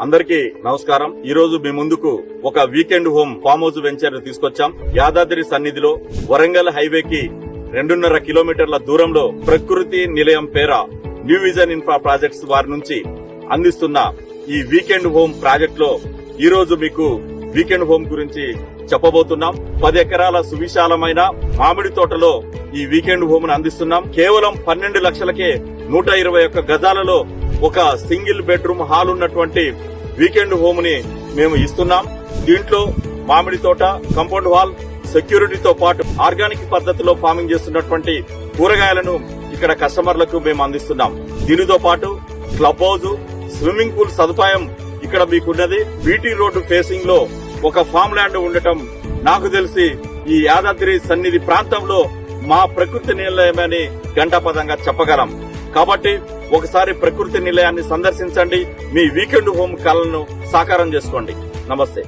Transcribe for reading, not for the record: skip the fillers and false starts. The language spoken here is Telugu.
అందరికీ నమస్కారం. ఈ రోజు మీ ముందుకు ఒక weekend home farm house venture తీసుకొచ్చాం. యాదాద్రి సన్నిధిలో వరంగల్ హైవేకి 2.5 కిలోమీటర్ల దూరంలో ప్రకృతి నిలయం పేర న్యూ విజన్ ఇన్ఫ్రా ప్రాజెక్ట్స్ వారి నుంచి అందిస్తున్న ఈ వీకెండ్ హోమ్ ప్రాజెక్ట్ లో ఈ రోజు మీకు వీకెండ్ హోమ్ గురించి చెప్పబోతున్నాం. 10 ఎకరాల సువిశాలమైన మామిడి తోటలో ఈ వీకెండ్ హోమ్ ను అందిస్తున్నాం. కేవలం 12 లక్షలకే 121 గజాలలో ఒక సింగిల్ బెడ్రూమ్ హాల్ ఉన్నటువంటి వీకెండ్ హోమ్ ని మేము ఇస్తున్నాం. దీంట్లో మామిడి తోట, కాంపౌండ్ వాల్, సెక్యూరిటీతో పాటు ఆర్గానిక్ పద్ధతిలో ఫార్మింగ్ చేస్తున్నటువంటి కూరగాయలను ఇక్కడ కస్టమర్లకు మేము అందిస్తున్నాం. దీనితో పాటు క్లబ్ హౌస్, స్విమ్మింగ్ పూల్ సదుపాయం ఇక్కడ మీకున్నది. బీటీ రోడ్డు ఫేసింగ్ లో ఒక ఫామ్ ల్యాండ్ ఉండటం నాకు తెలిసి ఈ యాదాద్రి సన్నిధి ప్రాంతంలో మా ప్రకృతి నిలయమని ఘంటాపదంగా చెప్పగలం. కాబట్టి ఒకసారి ప్రకృతి నిలయాన్ని సందర్శించండి. మీ వీకెండ్ హోమ్ కలను సాకారం చేసుకోండి. నమస్తే.